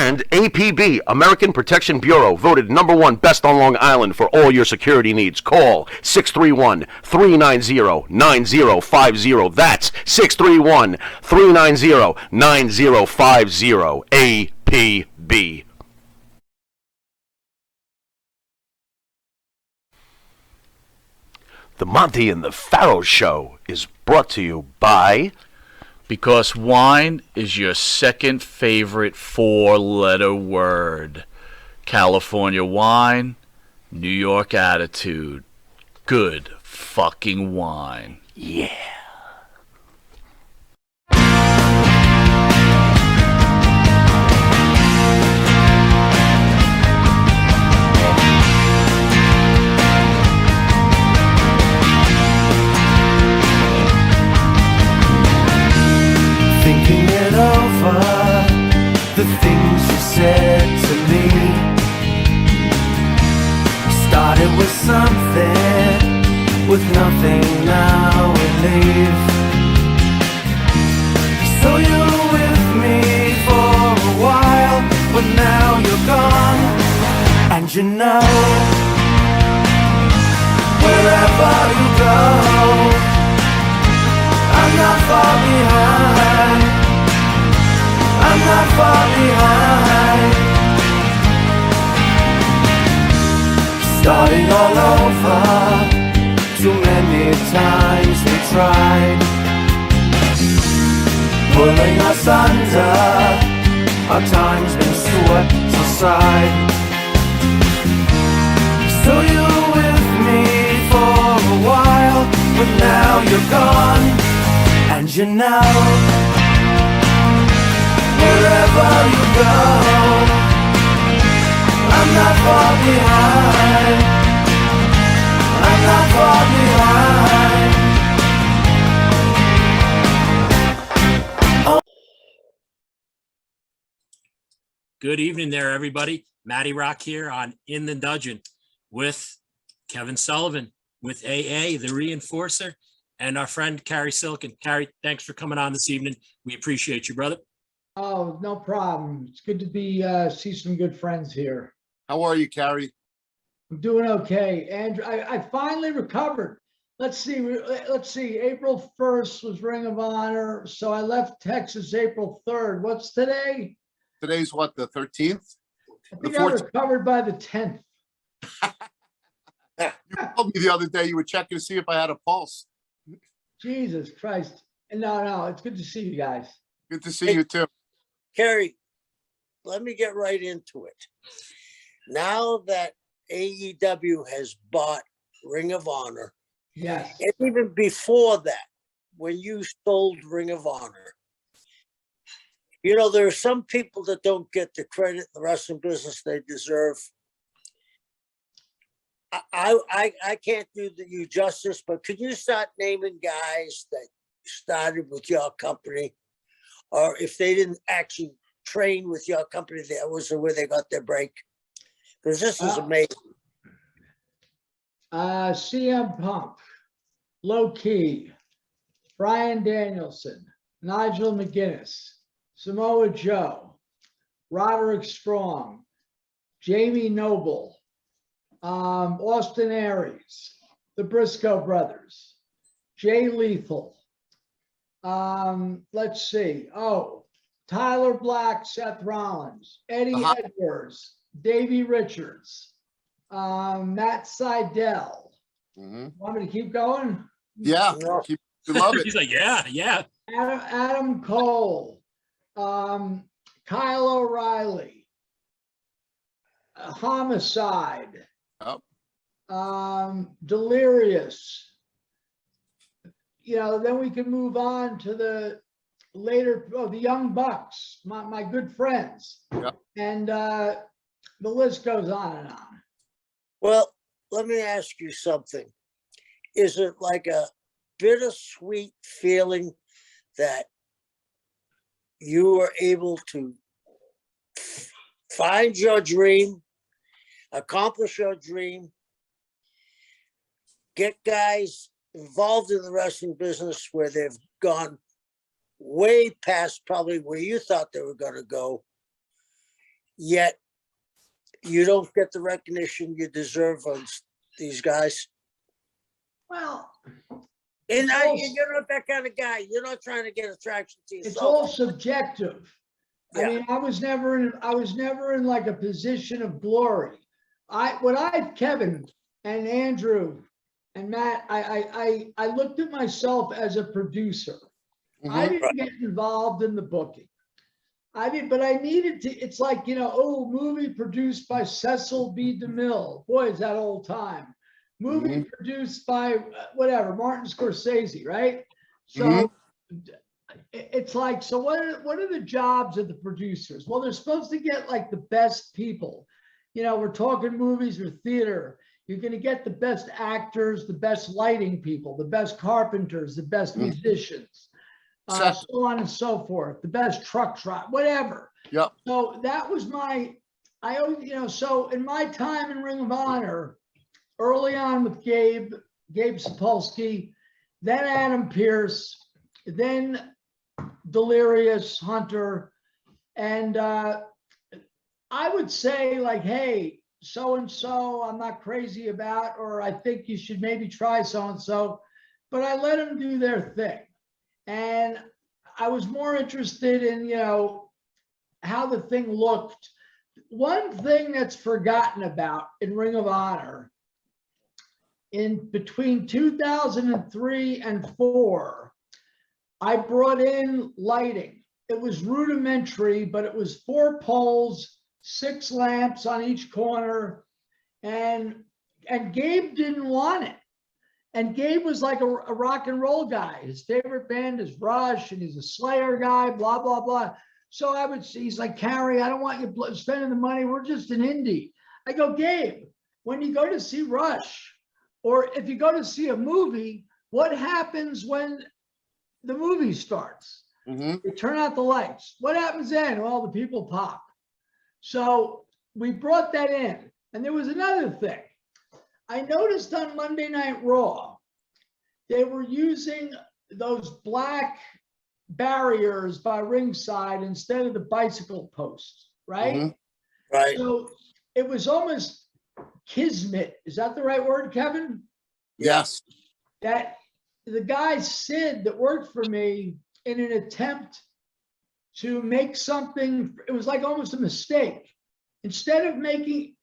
And APB, American Protection Bureau, voted #1 best on Long Island for all your security needs. Call 631-390-9050. That's 631-390-9050. APB. The Monty and the Pharaoh Show is brought to you by... Because wine is your second favorite four-letter word. California wine, New York attitude. Good fucking wine. Yeah. Thinking it over, the things you said to me. Started with something, with nothing, now we leave. So you were with me for a while, but now you're gone. And you know, wherever you go, I'm not far behind. I'm not far behind. Starting all over. Too many times we tried, pulling us under. Our time's been swept aside. So you were with me for a while, but now you're gone. And you know, wherever you go, I'm not far behind. I'm not far behind. Oh. Good evening there, everybody. Matty Rock here on In the Dungeon with Kevin Sullivan, with AA, the Reinforcer, and our friend Cary Silken. Cary, thanks for coming on this evening. We appreciate you, brother. Oh, no problem. It's good to be see some good friends here. How are you, Cary? I'm doing okay, Andrew. I finally recovered. Let's see. April 1st was Ring of Honor, so I left Texas April 3rd. What's today? Today's what, the 13th? I think I recovered by the 10th. You called me the other day. You were checking to see if I had a pulse. Jesus Christ. No, it's good to see you guys. Good to see you too. Cary, let me get right into it. Now that AEW has bought Ring of Honor, yes, and even before that, when you sold Ring of Honor, you know, there are some people that don't get the credit in the wrestling business they deserve. I can't do you justice, but could you start naming guys that started with your company, or if they didn't actually train with your company, that was where they got their break? Because this is amazing. CM Punk, Low Key, Bryan Danielson, Nigel McGuinness, Samoa Joe, Roderick Strong, Jamie Noble, Austin Aries, the Briscoe brothers, Jay Lethal. Let's see. Oh, Tyler Black, Seth Rollins, Eddie Edwards, Davey Richards, Matt Sydal. Want me to keep going? Yeah, you love it. He's like, yeah. Adam Cole, Kyle O'Reilly, Homicide, Delirious. You know, then we can move on to the later, the Young Bucks, my good friends. Yep. And the list goes on and on. Well, let me ask you something. Is it like a bittersweet feeling that you were able to find your dream, accomplish your dream, get guys involved in the wrestling business where they've gone way past probably where you thought they were going to go, yet you don't get the recognition you deserve on these guys? Well, And it's you're not that kind of guy. You're not trying to get attraction to it's yourself. all subjective. I Yeah. mean, I was never in like a position of glory. Kevin and Andrew and Matt, I looked at myself as a producer. I didn't get involved in the booking. I did, but I needed to. It's like, movie produced by Cecil B. DeMille. Boy, is that old time. Movie produced by whatever, Martin Scorsese, right? So it's like, so what are the jobs of the producers? Well, they're supposed to get like the best people. We're talking movies or theater. You're going to get the best actors, the best lighting people, the best carpenters, the best musicians, so on and so forth, the best truck driver, whatever. Yep. So that was so in my time in Ring of Honor, early on with Gabe Sapolsky, then Adam Pierce, then Delirious Hunter. And I would say like, hey, so-and-so I'm not crazy about, or I think you should maybe try so-and-so, but I let them do their thing. And I was more interested in, how the thing looked. One thing that's forgotten about in Ring of Honor, in between 2003 and 4, I brought in lighting. It was rudimentary, but it was 4 poles, 6 lamps on each corner, and Gabe didn't want it. And Gabe was like a rock and roll guy. His favorite band is Rush, and he's a Slayer guy, blah, blah, blah. So he's like, Cary, I don't want you spending the money. We're just an indie. I go, Gabe, when you go to see Rush, or if you go to see a movie, what happens when the movie starts? You turn out the lights. What happens then? Well, the people pop. So we brought that in. And there was another thing. I noticed on Monday Night Raw, they were using those black barriers by ringside instead of the bicycle posts, right? Right. So it was almost kismet. Is that the right word, Kevin? Yes. That the guy Sid that worked for me, in an attempt to make something, it was like almost a mistake. Instead of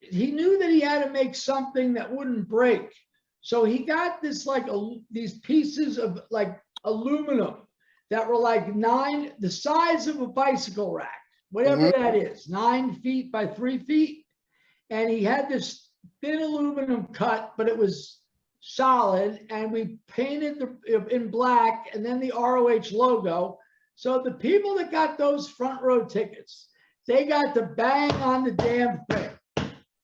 he knew that he had to make something that wouldn't break. So he got this these pieces of like aluminum that were like the size of a bicycle rack, whatever that is, 9 feet by 3 feet. And he had this thin aluminum cut, but it was solid. And we painted in black and then the ROH logo. So the people that got those front row tickets, they got to bang on the damn thing.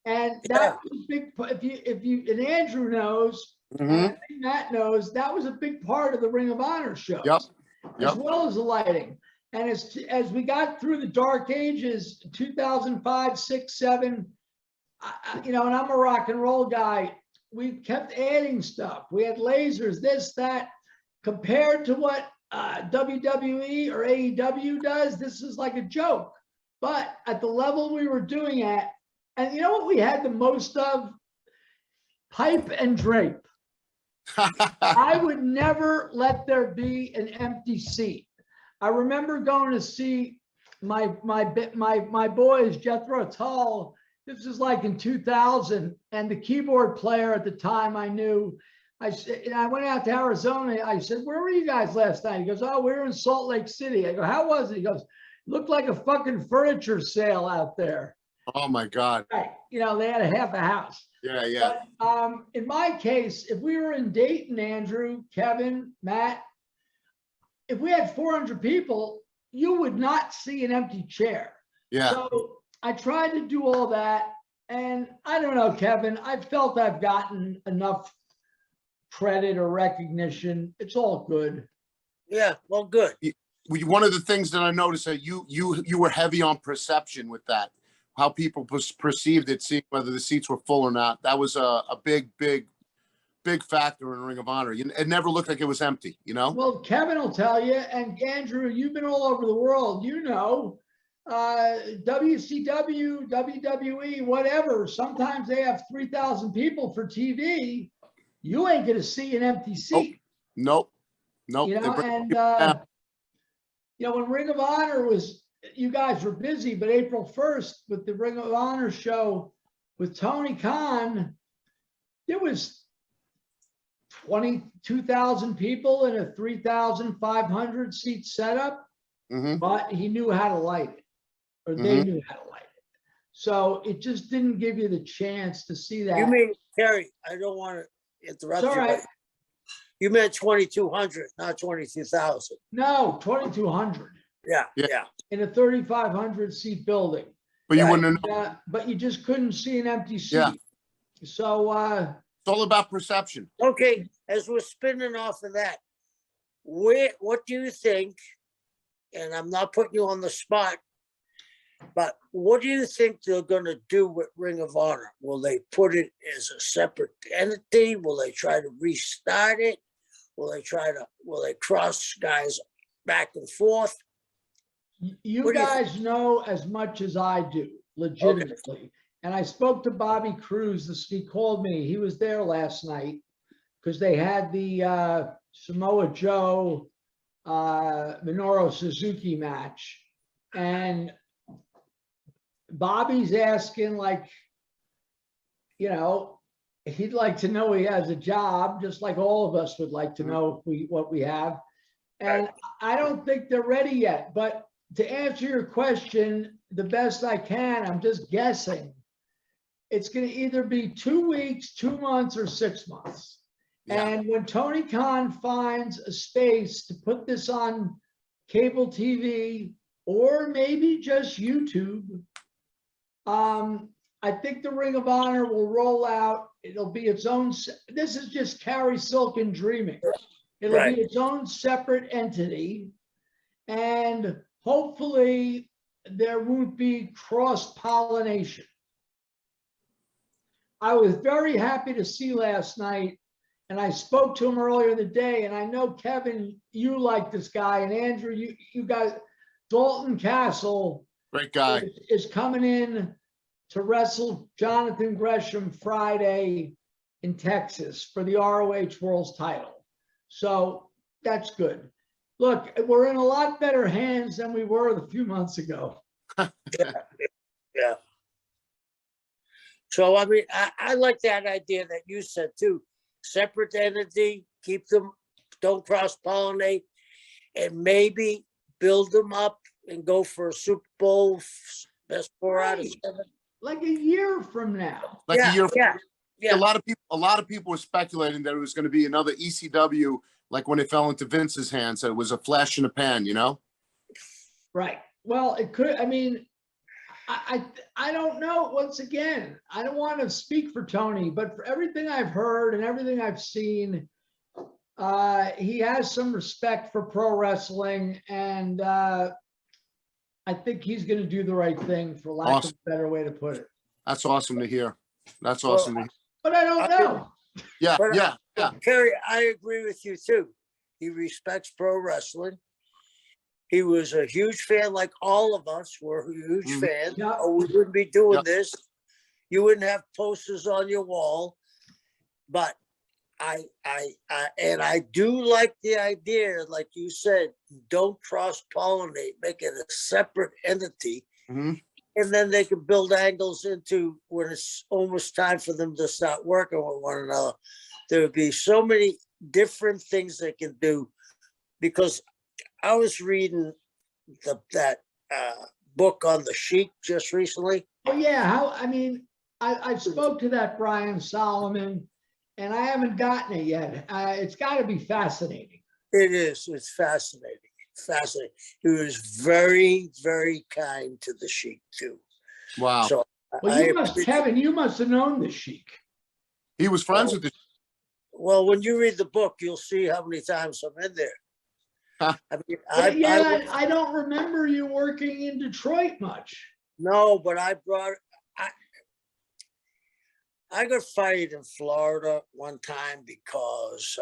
And that was big. If you and Andrew knows, and I think Matt knows, that was a big part of the Ring of Honor shows, as well as the lighting. And as we got through the dark ages, 2005, 6, 7, and I'm a rock and roll guy, we kept adding stuff. We had lasers, this, that, compared to what WWE or AEW does. This is like a joke. But at the level we were doing at, and you know what we had the most of? Pipe and drape. I would never let there be an empty seat. I remember going to see my boys, Jethro Tull. This was like in 2000, and the keyboard player at the time I knew. I went out to Arizona. I said, "Where were you guys last night?" He goes, "Oh, we were in Salt Lake City." I go, "How was it?" He goes, "Looked like a fucking furniture sale out there." Oh my God. Right. They had a half a house. Yeah. But in my case, if we were in Dayton, Andrew, Kevin, Matt, if we had 400 people, you would not see an empty chair. Yeah. So I tried to do all that. And I don't know, Kevin, I felt I've gotten enough credit or recognition. It's all good. Yeah, well, good. One of the things that I noticed that you were heavy on perception with that, how people perceived it, seeing whether the seats were full or not. That was a big factor in Ring of Honor. It never looked like it was empty, Well, Kevin will tell you, and Andrew, you've been all over the world. WCW, WWE, whatever, sometimes they have 3,000 people for TV. You ain't gonna see an empty seat. Nope. Nope. You They know, bring and people down. you know, when Ring of Honor was, you guys were busy, but April 1st with the Ring of Honor show with Tony Khan, there was 22,000 people in a 3,500 seat setup, Mhm. but he knew how to light it, or they knew how to light it. So it just didn't give you the chance to see that. You mean, Terry, I don't want to interrupt It's all you, right. but you meant 2,200, not 22,000. No, 2,200 Yeah, Yeah. yeah. in a 3,500 seat building. But you Right. wouldn't know. But you just couldn't see an empty seat. Yeah. So, It's all about perception. Okay, as we're spinning off of that, what do you think? And I'm not putting you on the spot, but what do you think they're gonna do with Ring of Honor? Will they put it as a separate entity? Will they try to restart it? Will they cross guys back and forth? you What do you guys know as much as I do, legitimately. And I spoke to Bobby Cruz. He called me. He was there last night because they had the Samoa Joe Minoru Suzuki match. And Bobby's asking, like, you know, he'd like to know he has a job, just like all of us would like to know what we have. And I don't think they're ready yet. But to answer your question the best I can, I'm just guessing. It's going to either be 2 weeks, 2 months, or 6 months. Yeah. And when Tony Khan finds a space to put this on cable TV or maybe just YouTube, I think the Ring of Honor will roll out. It'll be its own. This is just Cary Silken dreaming. It'll Right. be its own separate entity. And hopefully there won't be cross-pollination. I was very happy to see last night, and I spoke to him earlier in the day, and I know, Kevin, you like this guy, and Andrew, you guys, Dalton Castle Great guy. is coming in to wrestle Jonathan Gresham Friday in Texas for the ROH World's title. So that's good. Look, we're in a lot better hands than we were a few months ago. Yeah. So, I mean, I like that idea that you said too. Separate entity, keep them, don't cross-pollinate, and maybe build them up and go for a Super Bowl, best 4 out of 7. Like a year from now. Like a year. Yeah. A lot of people were speculating that it was going to be another ECW, like when it fell into Vince's hands. That it was a flash in the pan, you know? Right. Well, it could, I mean, I don't know. Once again, I don't want to speak for Tony, but for everything I've heard and everything I've seen, he has some respect for pro wrestling, and I think he's going to do the right thing, for lack of a better way to put it. That's awesome to hear. That's awesome to hear. But I don't know. Yeah, But, yeah. Kerry, I agree with you too. He respects pro wrestling. He was a huge fan, like all of us were huge fans. Yeah. Or we wouldn't be doing Yep. this. You wouldn't have posters on your wall. But I do like the idea, like you said, don't cross-pollinate, make it a separate entity. Mhm. And then they can build angles into when it's almost time for them to start working with one another. There would be so many different things they can do, because I was reading that book on the Sheik just recently. Well, yeah, I spoke to that Brian Solomon, and I haven't gotten it yet. It's got to be fascinating. It is. It's fascinating. Fascinating. He was very, very kind to the Sheik too. Wow. So Well, Kevin, you must have known the Sheik. He was friends with the. Well, when you read the book, you'll see how many times I'm in there. Huh. I mean, I don't remember you working in Detroit much. No, but I got fired in Florida one time because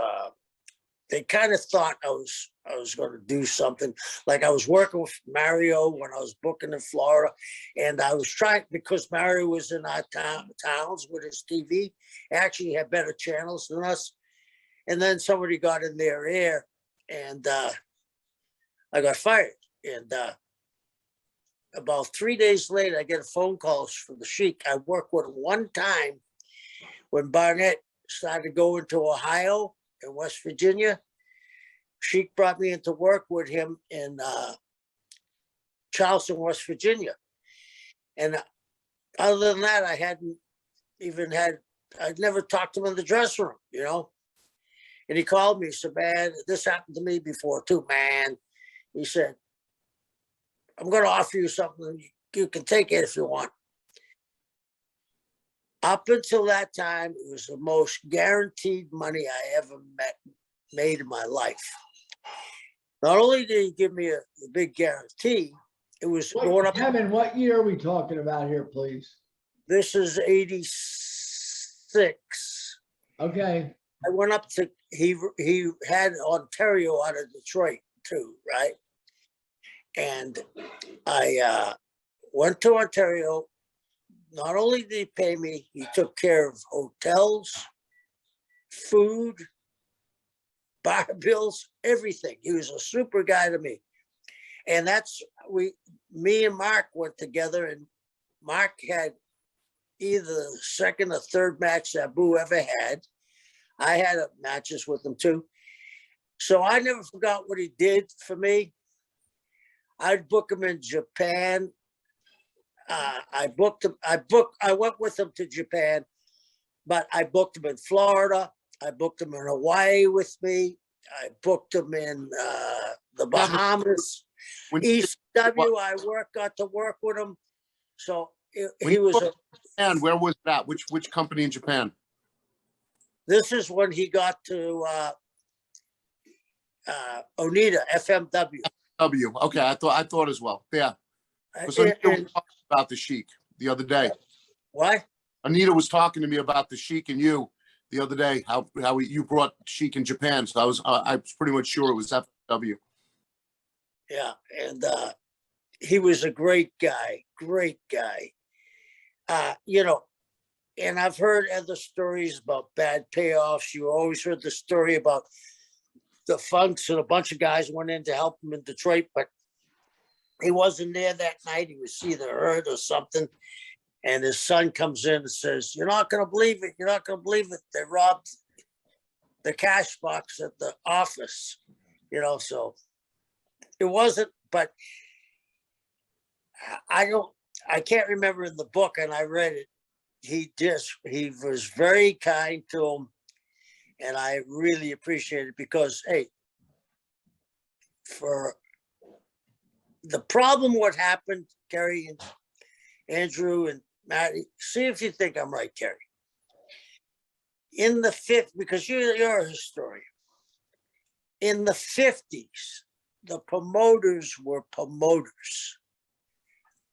they kind of thought I I was going to do something. Like I was working with Mario when I was booking in Florida, and I was trying, because Mario was in our towns with his TV, actually had better channels than us. And then somebody got in their ear, and I got fired. And about 3 days later, I get a phone call from the Sheik. I worked with him one time when Barnett started going to Ohio and West Virginia. Sheik brought me into work with him in Charleston, West Virginia. And other than that, I hadn't even I'd never talked to him in the dressing room, you know? And he called me, he said, man, this happened to me before too, man. He said, I'm going to offer you something. You can take it if you want. Up until that time, it was the most guaranteed money I ever made in my life. Not only did he give me a big guarantee, it was going up. Kevin, what year are we talking about here, please? This is 86. Okay. I went up to, he had Ontario out of Detroit too, right? And I went to Ontario. Not only did he pay me, he took care of hotels, food, bar bills, everything. He was a super guy to me. And that's, me and Mark went together, and Mark had either the second or third match that Boo ever had. I had matches with him too. So I never forgot what he did for me. I'd book him in Japan. I went with him to Japan, but I booked him in Florida. I booked him in Hawaii with me. I booked him in the Bahamas. ECW, I got to work with him. So he was And where was that? Which company in Japan? This is when he got to Onita, FMW. Okay, I thought as well. Yeah. Because Anita was talking about the Sheik the other day. What? Anita was talking to me about the Sheik and you the other day. How you brought Sheik in Japan. So I was pretty much sure it was FMW. Yeah, and he was a great guy. You know, and I've heard other stories about bad payoffs. You always heard the story about the Funks, and a bunch of guys went in to help him in Detroit, but he wasn't there that night. He was either hurt or something. And his son comes in and says, you're not going to believe it. You're not going to believe it. They robbed the cash box at the office, you know, so it wasn't, but I can't remember in the book, and I read it. He was very kind to him. And I really appreciate it because, hey, for the problem, what happened, Cary and Andrew and Matty, see if you think I'm right, Cary. In the because you're a historian. In the 50s, the promoters were promoters.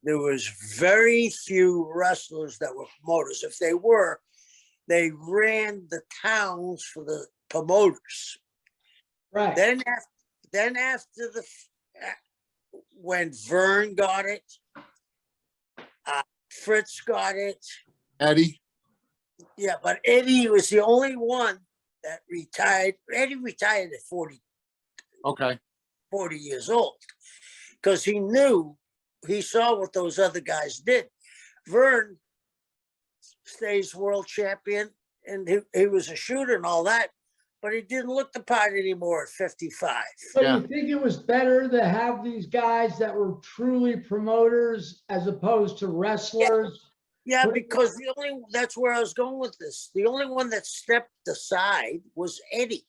There was very few wrestlers that were promoters. If they were, they ran the towns for the promoters. Right. Then after when Vern got it, Fritz got it. Eddie. Yeah, but Eddie was the only one that retired. Eddie retired at 40. Okay. 40 years old, because he saw what those other guys did. Vern stays world champion, and he was a shooter and all that, but he didn't look the part anymore at 55. So you think it was better to have these guys that were truly promoters as opposed to wrestlers? Yeah, because that's where I was going with this. The only one that stepped aside was Eddie,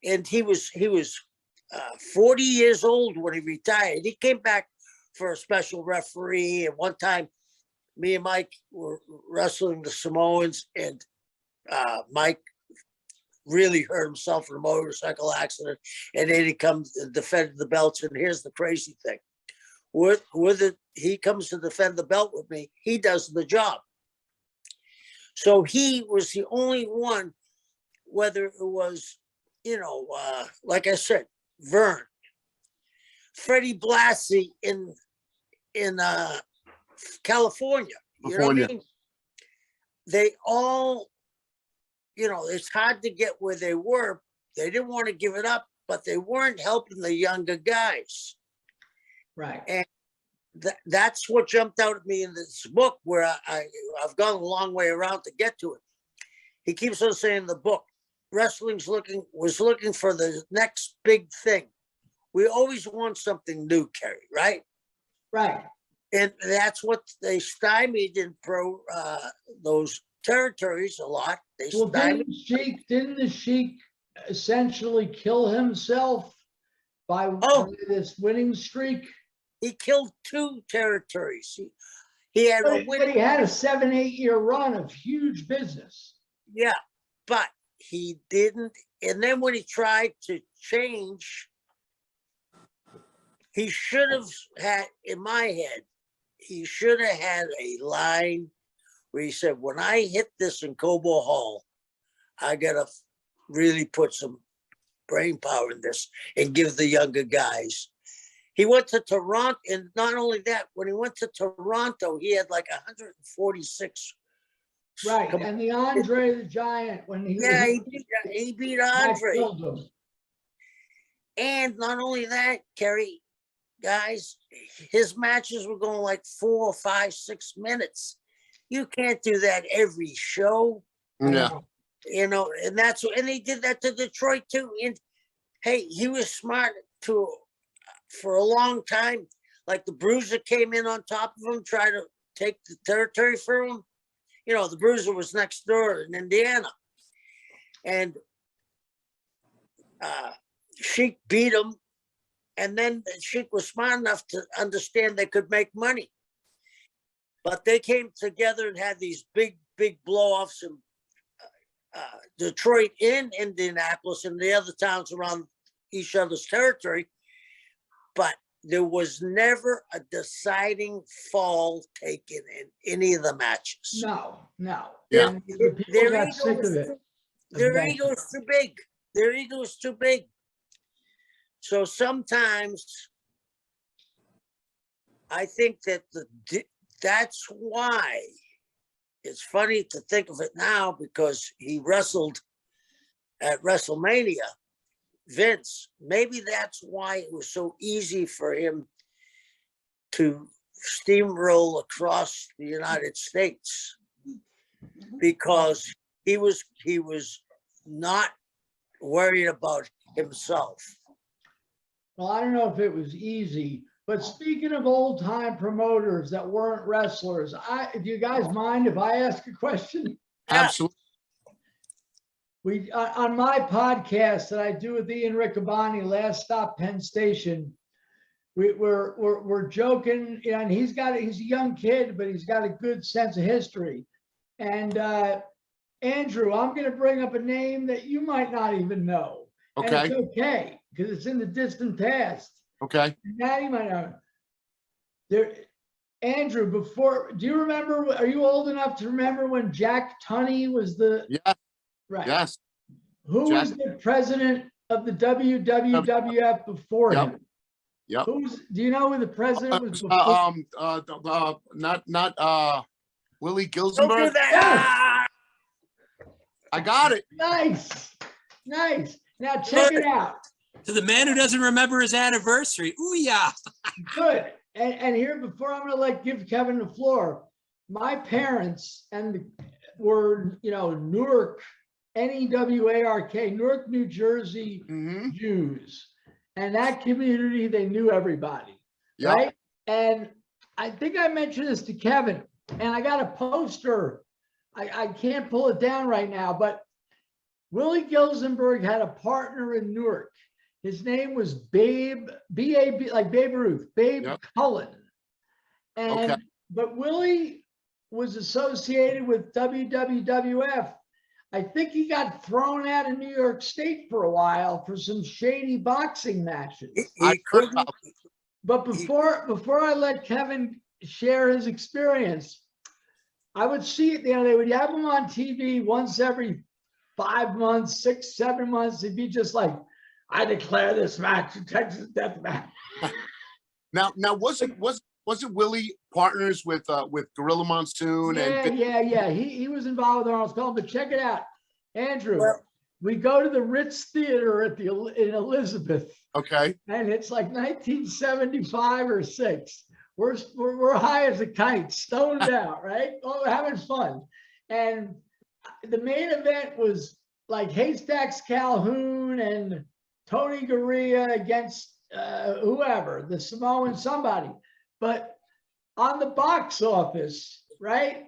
and he was 40 years old when he retired. He came back for a special referee, and one time me and Mike were wrestling the Samoans, and Mike really hurt himself in a motorcycle accident, and then he comes and defended the belts. And here's the crazy thing. He comes to defend the belt with me, he does the job. So he was the only one, whether it was, like I said, Vern, Freddie Blassie in California. You know what I mean? They all, you know, it's hard to get where they were. They didn't want to give it up, but they weren't helping the younger guys. Right. And that's what jumped out at me in this book, where I've gone a long way around to get to it. He keeps on saying in the book, wrestling's was looking for the next big thing. We always want something new, Cary, right? Right. And that's what they stymied in those territories a lot. They Well, stymied. didn't the Sheik essentially kill himself by this winning streak? He killed 2 territories. He had a But he had a 7-8 year run of huge business. Yeah, but he didn't. And then when he tried to change, he should have had, in my head, he should have had a line where he said, when I hit this in Cobo Hall, I got to really put some brain power in this and give the younger guys. He went to Toronto, and not only that, when he went to Toronto, he had like 146. Right, and the Andre the Giant, when he he beat Andre. killed him. And not only that, Cary, guys, his matches were going like 4, 5, 6 minutes. You can't do that every show. Yeah. You know, and that's what, and he did that to Detroit too. And hey, he was smart for a long time. Like the Bruiser came in on top of him, tried to take the territory from him. You know, the Bruiser was next door in Indiana. And Sheik beat him. And then Sheik was smart enough to understand they could make money. But they came together and had these big blow-offs in Detroit and Indianapolis and the other towns around each other's territory. But there was never a deciding fall taken in any of the matches. No. Yeah. People got sick of it. Their ego's too big. Their ego's too big. So sometimes I think that that's why it's funny to think of it now, because he wrestled at WrestleMania. Vince, maybe that's why it was so easy for him to steamroll across the United States, because he was not worried about himself. Well, I don't know if it was easy, but speaking of old time promoters that weren't wrestlers, do you guys mind if I ask a question? Absolutely. We on my podcast that I do with Ian Riccaboni, Last Stop Penn Station, we're joking, and he's a young kid, but he's got a good sense of history. And Andrew, I'm going to bring up a name that you might not even know. Okay. And it's okay, because it's in the distant past. Okay. Matty might know. Andrew, do you remember? Are you old enough to remember when Jack Tunney was the? Yeah. Right. Yes. Who was the president of the WWF before him? Yep. Do you know who the president was before? Not Willie Don't do Gilzenberg. that. I got it. Nice. Now check it out. To the man who doesn't remember his anniversary. Ooh, yeah. Good. And here, before I'm going to give Kevin the floor, my parents were, Newark, N-E-W-A-R-K, Newark, New Jersey Jews. And that community, they knew everybody, right? And I think I mentioned this to Kevin, and I got a poster. I can't pull it down right now, but Willie Gilzenberg had a partner in Newark. His name was Babe, B-A-B, like Babe Ruth, Babe Cullen. But Willie was associated with WWF. I think he got thrown out of New York State for a while for some shady boxing matches. But before I let Kevin share his experience, I would see it. They would have him on TV once every 5 months, 6, 7 months. It'd be just like I declare this match a Texas death match. Now, wasn't Willie partners with Gorilla Monsoon and Yeah. He was involved with Arnold Skull, but check it out, Andrew. Well- We go to the Ritz Theater in Elizabeth, okay, and it's like 1975 or 6. We're high as a kite, stoned out, right? Oh, having fun. And the main event was like Haystacks Calhoun and Tony Garea against whoever, the Samoan somebody. But on the box office, right?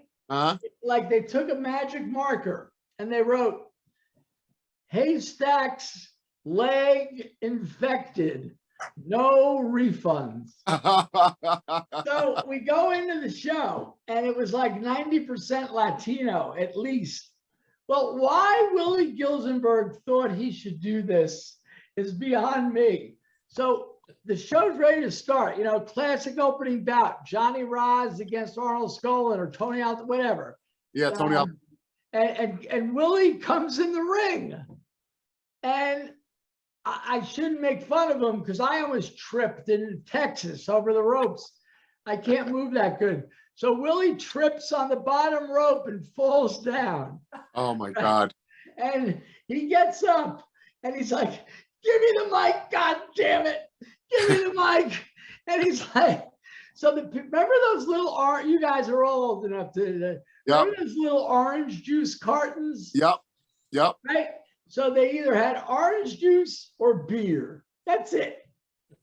Like they took a magic marker and they wrote Haystacks leg infected, no refunds. So we go into the show and it was like 90% Latino at least. Well, why Willie Gilzenberg thought he should do this is beyond me. So the show's ready to start, you know, classic opening bout, Johnny Roz against Arnold Skolin or Tony Alton, whatever. yeah, Tony. And Willie comes in the ring. And I shouldn't make fun of him because I almost tripped in Texas over the ropes. I can't move that good. So Willie trips on the bottom rope and falls down. Oh my God. And he gets up and he's like, give me the mic, God damn it. Give me the mic. And he's like, so remember those little you guys are all old enough to remember those little orange juice cartons? Yep. Right? So they either had orange juice or beer. That's it.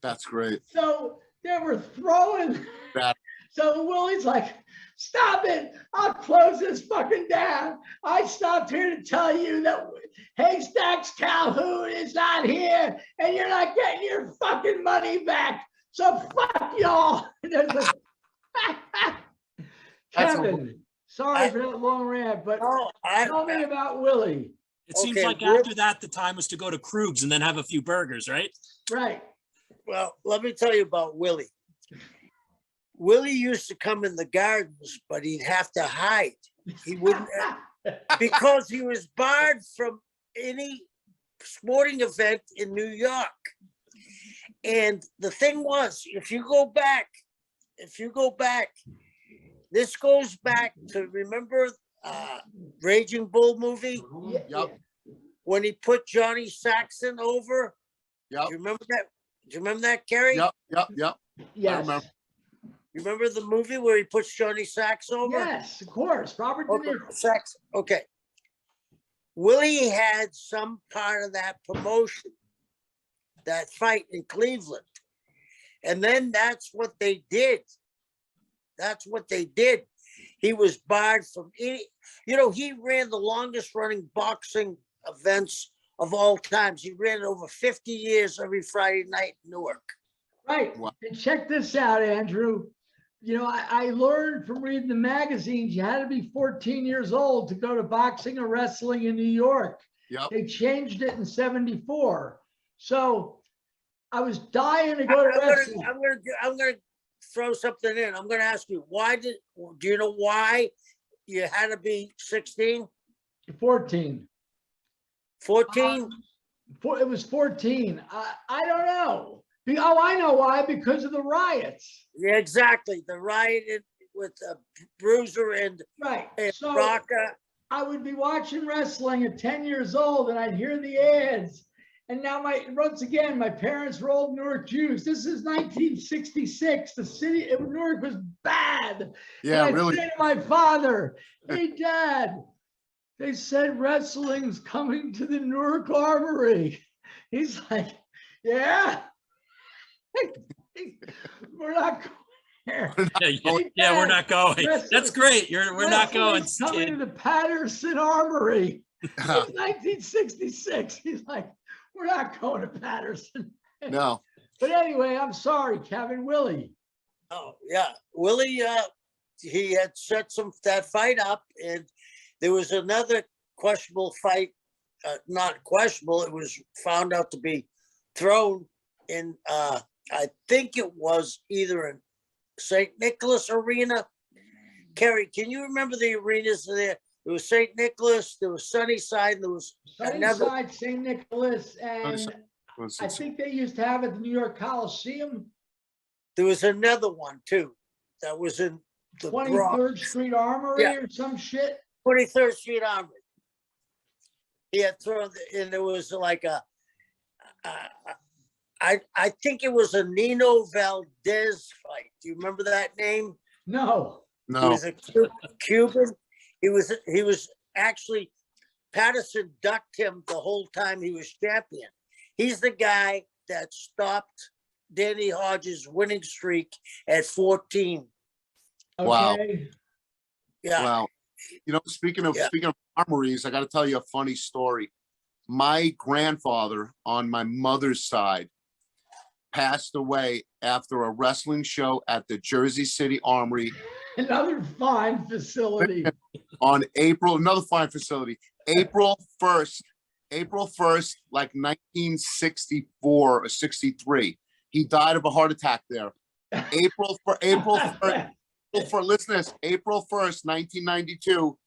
That's great. So they were throwing. That. So Willie's like, stop it. I'll close this fucking down. I stopped here to tell you that Haystacks Calhoun is not here and you're not getting your fucking money back. So fuck y'all. Kevin, sorry for that long rant, but tell me about Willie. It seems like after that, the time was to go to Krug's and then have a few burgers, right? Right. Well, let me tell you about Willie. Willie used to come in the gardens, but he'd have to hide. He wouldn't, because he was barred from any sporting event in New York. And the thing was, if you go back, this goes back to, remember Raging Bull movie? Yep. When he put Johnny Saxon over? Yep. Do you remember that? Do you remember that, Cary? Yep. Yes. I remember. You remember the movie where he puts Johnny Sax over? Yes, of course. Robert De Okay, Niro. Sax. Okay. Willie had some part of that promotion, that fight in Cleveland. And then that's what they did. He was barred from any, he ran the longest running boxing events of all times. He ran it over 50 years every Friday night in Newark. Right. And check this out, Andrew. I learned from reading the magazines, you had to be 14 years old to go to boxing or wrestling in New York. Yep. They changed it in 74. So I was dying to go to wrestling. I'm gonna throw something in. I'm gonna ask you, do you know why you had to be 16? 14. 14? It was 14. I don't know. I know why, because of the riots. Yeah, exactly. The riot with Bruiser and So Rocca. I would be watching wrestling at 10 years old and I'd hear the ads. And now once again, my parents were old Newark Jews. This is 1966. The city of Newark was bad. Yeah, and really. I said to my father, hey, Dad, they said wrestling's coming to the Newark Armory. He's like, yeah. We're not going there. Yeah, we're not going. That's great. We're not going. Coming to the Patterson Armory. It's 1966. He's like, we're not going to Patterson. No. But anyway, I'm sorry, Kevin. Willie. Oh, yeah. Willie, he had set that fight up, and there was another questionable fight. Not questionable. It was found out to be thrown in, I think it was either in St. Nicholas Arena. Cary, can you remember the arenas there? There was St. Nicholas, there was Sunnyside, there was Sunnyside, St. Nicholas, and I think they used to have at the New York Coliseum, There was another one too. That was in the 23rd Street Armory Yeah. or some shit. 23rd Street Armory. He had thrown, and there was like I think it was a Nino Valdez fight. Do you remember that name? No. He No, was a Cuban. He was actually, Patterson ducked him the whole time he was champion. He's the guy that stopped Danny Hodges' winning streak at 14. Wow. Okay. Yeah. wow. You know, speaking of armories, I got to tell you a funny story. My grandfather on my mother's side passed away after a wrestling show at the Jersey City Armory Another fine facility. on another fine facility, April 1st, like 1964 or 63. He died of a heart attack there. April 1st, listen to this, April 1st, 1992,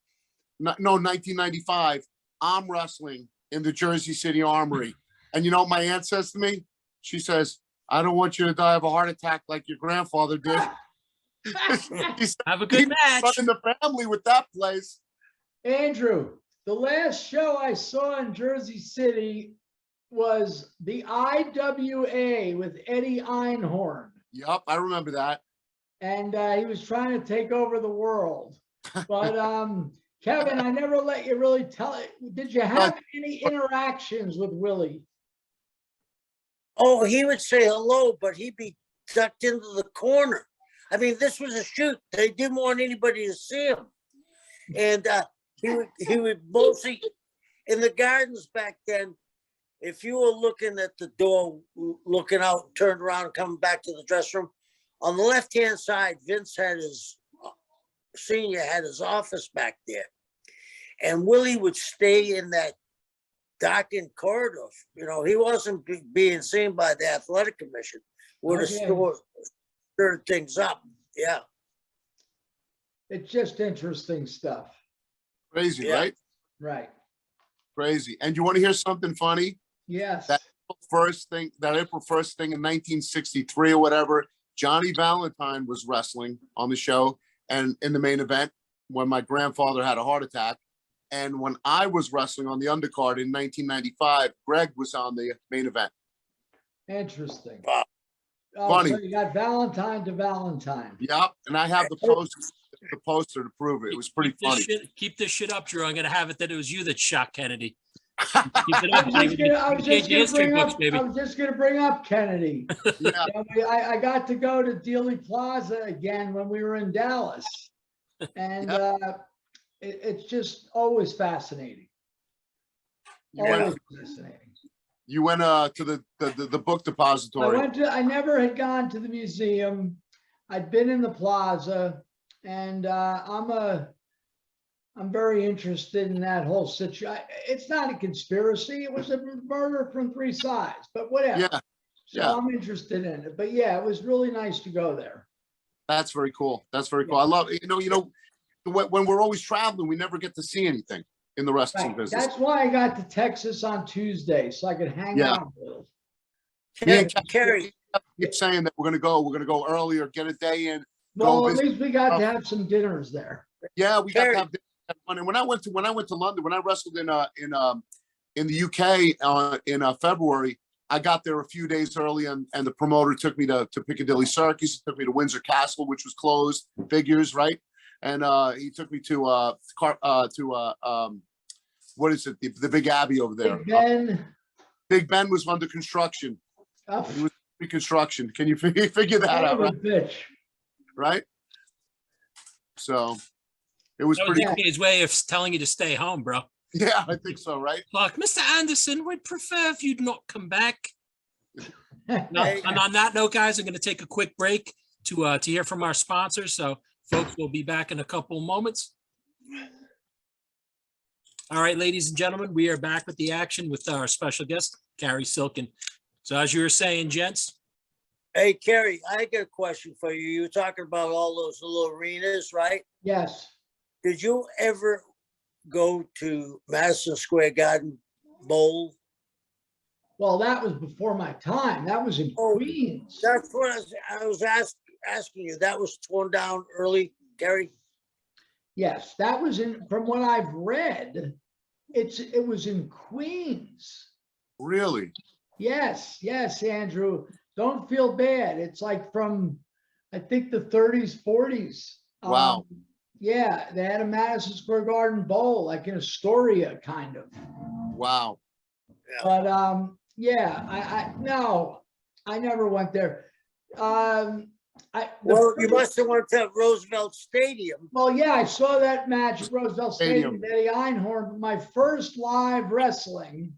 1995, I'm wrestling in the Jersey City Armory. And you know what my aunt says to me? She says, I don't want you to die of a heart attack like your grandfather did. Have a good match. In the family with that place. Andrew, the last show I saw in Jersey City was the IWA with Eddie Einhorn. Yup, I remember that. And he was trying to take over the world. But Kevin, I never let you really tell it. Did you have any interactions with Willie? Oh, he would say hello, but he'd be ducked into the corner. I mean, this was a shoot. They didn't want anybody to see him. And he would mostly, in the gardens back then, if you were looking at the door, looking out, turned around, coming back to the dressing room, on the left-hand side, Vince had Senior had his office back there. And Willie would stay in that darkened corridor. You know, he wasn't being seen by the athletic commission. Would have stirred things up. Yeah. It's just interesting stuff. Crazy, Yeah. right? Right. Crazy. And you want to hear something funny? Yes. That April 1st thing in 1963 or whatever, Johnny Valentine was wrestling on the show and in the main event when my grandfather had a heart attack. And when I was wrestling on the undercard in 1995, Greg was on the main event. Interesting. Wow. Oh, Funny. so you got Valentine to Valentine. Yep. And I have the poster to prove it. It was pretty funny. Keep this shit up, Drew. I'm gonna have it that it was you that shot Kennedy. Keep it I up, was baby. I was just gonna bring up Kennedy. Yeah. You know, I got to go to Dealey Plaza again when we were in Dallas. And it's just always fascinating. Always fascinating. You went to the book depository. I never had gone to the museum. I'd been in the plaza, and I'm very interested in that whole situation. It's not a conspiracy. It was a murder from three sides, but whatever. Yeah. So I'm interested in it. But yeah, it was really nice to go there. That's very cool. That's very cool. I love it. You know, when we're always traveling, we never get to see anything in the wrestling Right. business. That's why I got to Texas on Tuesday, so I could hang out a little. Cary, Keep saying that we're gonna go earlier, get a day in. Well, at least we got to have some dinners there. Yeah, we got Cary. to have fun. And when I went to London, when I wrestled in the UK in February, I got there a few days early, and the promoter took me to Piccadilly Circus. He took me to Windsor Castle, which was closed, figures, right? And he took me to what is it? The Big Abbey over there. Big Ben. Big Ben was under construction. Oh, He was reconstruction. Can you figure that out? Right? bitch. Right? So it was That was pretty. his way of telling you to stay home, bro. Yeah, I think so. Right? Like, Mr. Anderson, we'd prefer if you'd not come back. No, Hey. and on that note, guys, I'm going to take a quick break to hear from our sponsors. So, folks, we'll be back in a couple of moments. All right, ladies and gentlemen, we are back with the action with our special guest, Cary Silken. So, as you were saying, gents, hey, Cary, I got a question for you. You were talking about all those little arenas, right? Yes. Did you ever go to Madison Square Garden Bowl? Well, that was before my time. That was in Oh, Queens. That's what I was asking you. That was torn down early, Gary? Yes, that was in, from what I've read, it was in Queens. Really? Yes, yes, Andrew. Don't feel bad. It's like from, I think, the 30s, 40s. Wow. Yeah, they had a Madison Square Garden Bowl, like in Astoria, kind of. Wow. But yeah, no, I never went there. Well, you must have went to Roosevelt Stadium. Well, yeah, I saw that match at Roosevelt Stadium Stadium. with Eddie Einhorn, but my first live wrestling,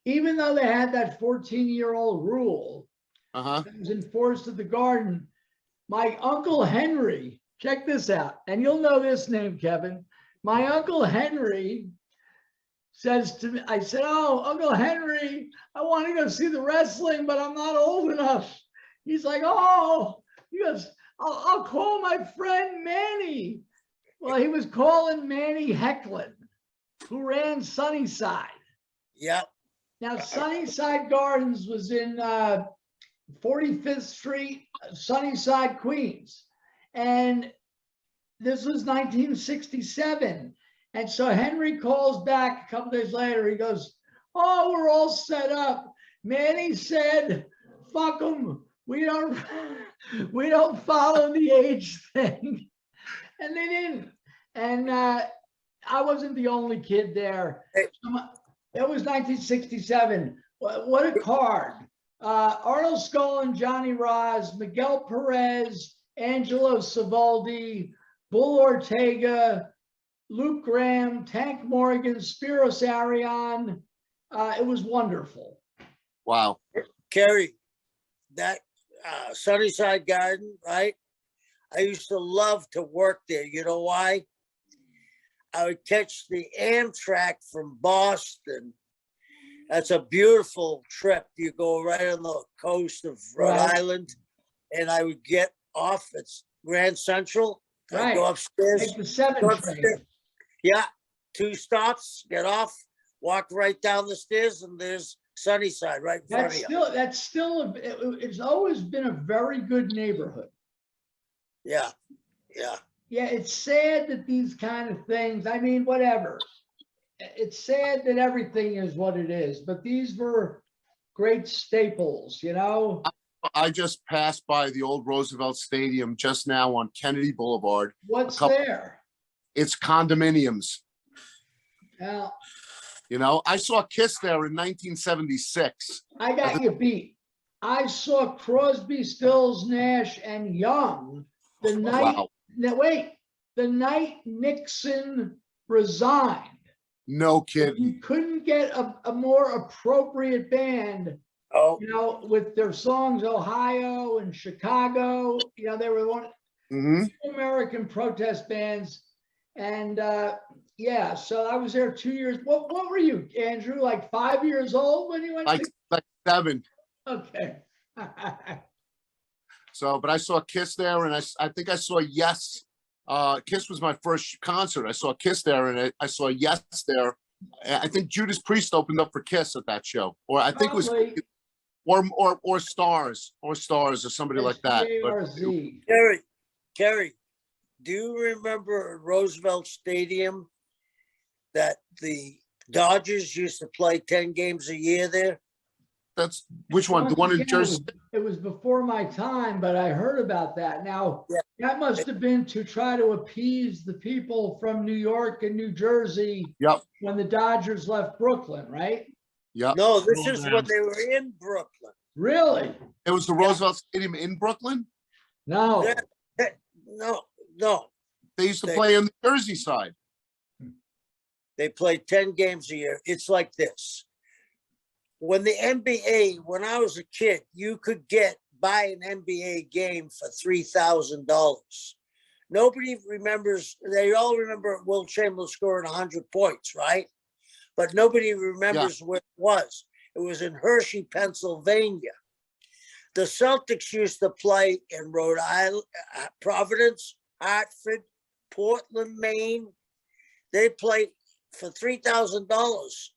even though they had that 14-year-old rule Uh-huh. that was enforced at the Garden, my Uncle Henry, check this out, and you'll know this name, Kevin. My Uncle Henry says to me, I said, "Oh, Uncle Henry, I want to go see the wrestling, but I'm not old enough." He's like, "Oh," he goes, I'll call my friend Manny." Well, he was calling Manny Hecklin, who ran Sunnyside. Yep. Now, Sunnyside Gardens was in 45th Street, Sunnyside, Queens. And this was 1967. And so Henry calls back a couple days later. He goes, "Oh, we're all set up." Manny said, "Fuck them. We don't follow the age thing." And they didn't. And I wasn't the only kid there. That was 1967. What a card. Arnold Skolin, Johnny Roz, Miguel Perez, Angelo Savoldi, Bull Ortega, Luke Graham, Tank Morgan, Spiros Arion. It was wonderful. Wow. Kerry, that Sunnyside Garden, right? I used to love to work there. You know why? I would catch the Amtrak from Boston. That's a beautiful trip. You go right on the coast of Rhode Right. Island, and I would get off at Grand Central. I'd Right. go upstairs. Like the 7 go train. upstairs. Yeah, 2 stops, get off, walk right down the stairs, and there's Sunnyside right in front of you. It's always been a very good neighborhood. Yeah, yeah. Yeah, it's sad that these kind of things, I mean, whatever. It's sad that everything is what it is, but these were great staples, you know? I just passed by the old Roosevelt Stadium just now on Kennedy Boulevard. What's couple- there? It's condominiums. Now, You know, I saw Kiss there in 1976. I got you beat. I saw Crosby, Stills, Nash, and Young the night, Wow. no, wait, the night Nixon resigned. No kidding. You couldn't get a more appropriate band, Oh, you know, with their songs Ohio and Chicago. You know, they were one Hmm. American protest bands. And yeah, so I was there 2 years. What were you, Andrew? Like 5 years old when you went Like 7. Okay. So, but I saw Kiss there, and I think I saw Yes. Kiss was my first concert. I saw Kiss there, and I saw Yes there. I think Judas Priest opened up for Kiss at that show, or I think it was, Probably or Stars, or somebody like that. But SJRZ. Kerry, do you remember Roosevelt Stadium that the Dodgers used to play 10 games a year there? that's which one? The Once one in again, Jersey? It was before my time, but I heard about that. Now, Yeah. that must have been to try to appease the people from New York and New Jersey Yep. when the Dodgers left Brooklyn, right? Yep. No, this Slow is down. when they were in Brooklyn. Really? It was the Roosevelt Stadium in Brooklyn. No. Yeah. No, They used to They- play on the Jersey side. they played 10 games a year. It's like this. When the NBA, when I was a kid, you could buy an NBA game for $3,000. Nobody remembers, they all remember Will Chamberlain scoring 100 points, right? But nobody remembers where it was. It was in Hershey, Pennsylvania. The Celtics used to play in Rhode Island, Providence, Hartford, Portland, Maine. They played for $3,000.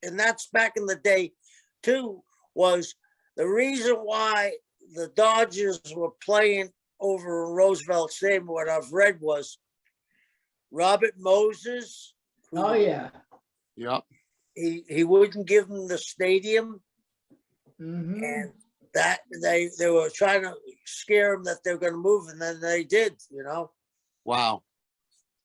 And that's back in the day, too, was the reason why the Dodgers were playing over in Roosevelt Stadium. What I've read was Robert Moses. Oh, yeah. Yep. He wouldn't give them the stadium, Mhm. and that they were trying to scare him that they're going to move, and then they did. Wow.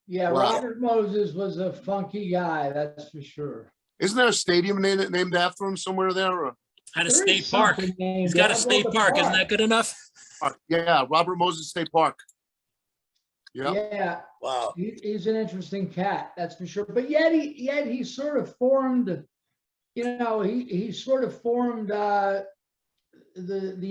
Yeah, Wow. Robert Moses was a funky guy, that's for sure. Isn't there a stadium named after him somewhere there? Or? At a There state is park. something named He's got a after state the park. Isn't that good enough? Yeah, Robert Moses State Park. Yep. Yeah, Wow. he's an interesting cat, that's for sure. But yet he sort of formed, he sort of formed the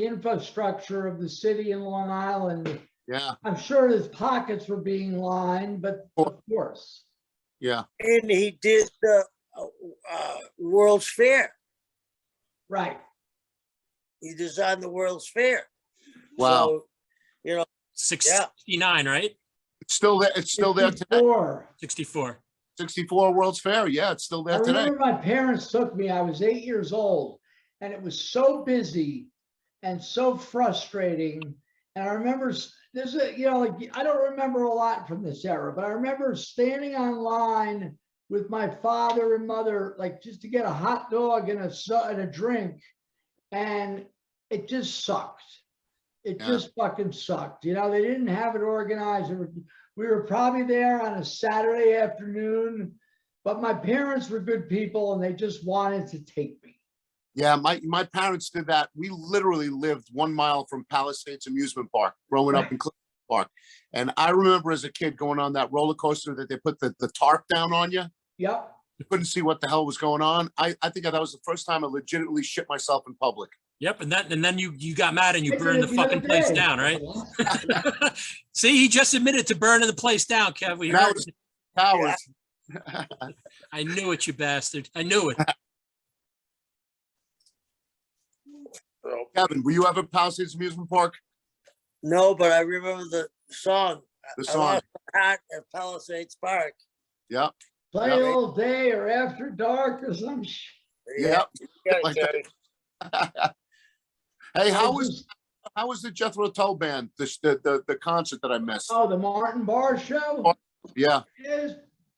infrastructure of the city in Long Island. Yeah. I'm sure his pockets were being lined, but of course. Yeah. And he did the World's Fair. Right. He designed the World's Fair. Wow. So, 69, right? It's still there. It's still there today. 64. 64. 64 World's Fair. Yeah, it's still I there today. remember my parents took me, I was 8 years old, and it was so busy and so frustrating. And I remember there's I don't remember a lot from this era, but I remember standing on line with my father and mother, like just to get a hot dog and a drink. And it just sucked. It just fucking sucked. They didn't have it organized. We were probably there on a Saturday afternoon, but my parents were good people and they just wanted to take me. Yeah, my parents did that. We literally lived 1 mile from Palisades Amusement Park, growing up in Clifton Park. And I remember as a kid going on that roller coaster that they put the tarp down on you. Yep. You couldn't see what the hell was going on. I think that was the first time I legitimately shit myself in public. Yep, and then you got mad and you I did burned it the the fucking other place day. down, right? See, he just admitted to burning the place down, Kev. We That heard was it. cowards. I knew it, you bastard. I knew it. Kevin, were you ever at Palisades Amusement Park? no, but I remember the song. The I song. lost my hat at Palisades Park. Yeah. Play Yeah. all day or after dark or some shit. Yep. Yeah, Like Gary. Hey, how was the Jethro Tull band? The concert that I missed. Oh, the Martin Barr show? Yeah,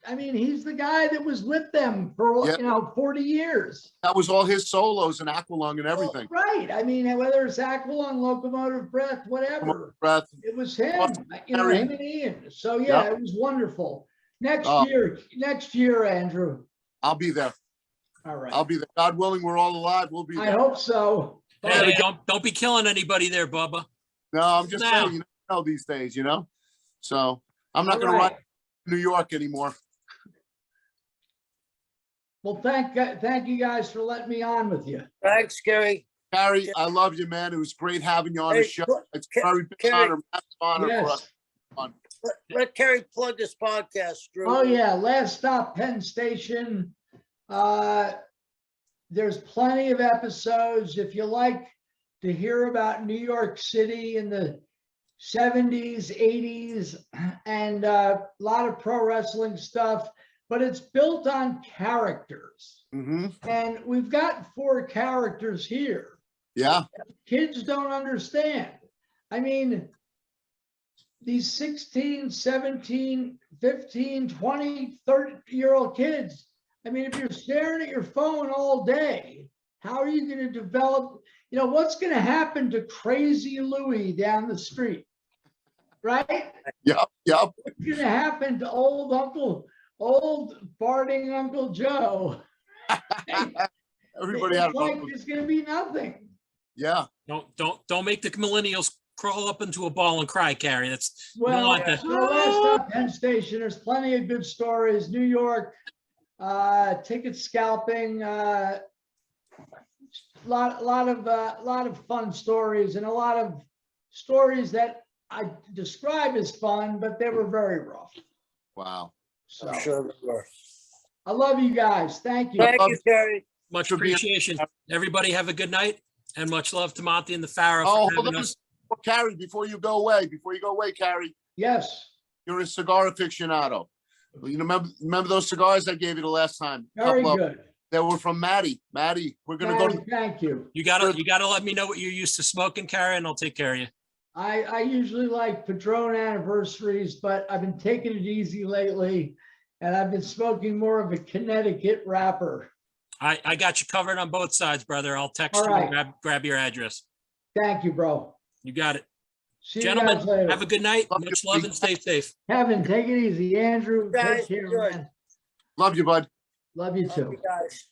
He's the guy that was with them for, Yeah. 40 years. that was all his solos and Aqualung and everything. Right. Whether it's Aqualung, Locomotive Breath, whatever, Breath. it was him, Awesome. him and Ian. So yeah, Yep. it was wonderful. Next Oh. year, Andrew. I'll be there. All right. I'll be there. God willing, we're all alive. We'll be I there. hope so. Hey, don't be killing anybody there, Bubba. No, I'm just No. saying, you know these days, So I'm not All going to right. ride New York anymore. Well, thank you guys for letting me on with you. Thanks, Gary. Gary, I love you, man. It was great having you on the Hey, show. It's a Ke- very big Kerry. honor, massive honor for us. Yes. Let Kerry plug this podcast, Drew. Oh yeah, Last Stop Penn Station. There's plenty of episodes. If you like to hear about New York City in the 70s, 80s, and a lot of pro wrestling stuff, but it's built on characters. Mm-hmm. And we've got 4 characters here. Yeah. Kids don't understand. These 16, 17, 15, 20, 30-year-old kids, if you're staring at your phone all day, how are you going to develop, what's going to happen to crazy Louie down the street? Right? Yep. What's going to happen to old farting Uncle Joe? Everybody had It's going to be nothing. Yeah. Don't make the millennials crawl up into a ball and cry, Cary. That's you don't Well, want that. so Last Stop Penn Station, there's plenty of good stories. New York, ticket scalping, lot of fun stories, and a lot of stories that I describe as fun, but they were very rough. Wow. So I'm sure they were. I love you guys. Thank you. Thank you, Kerry. Much For being- appreciation. Everybody have a good night, and much love to Monty and the Pharaoh Oh, for hold having on. us. Carrie, before you go away, Carrie, Yes, you're a cigar aficionado. Well, remember those cigars I gave you the last time? very Couple of- good. They were from Matty. Matty, we're gonna go Matty, to. thank you. You gotta let me know what you're used to smoking, Karen, and I'll take care of you. I usually like Padron anniversaries, but I've been taking it easy lately. And I've been smoking more of a Connecticut wrapper. I got you covered on both sides, brother. I'll text All you right. and grab your address. Thank you, bro. You got it. See you Gentlemen, guys later. have a good night. Love you, Much love buddy. and stay safe. Kevin, take it easy. Andrew, Guys, take care, good. man. Love you, bud. Love you Love too. you guys.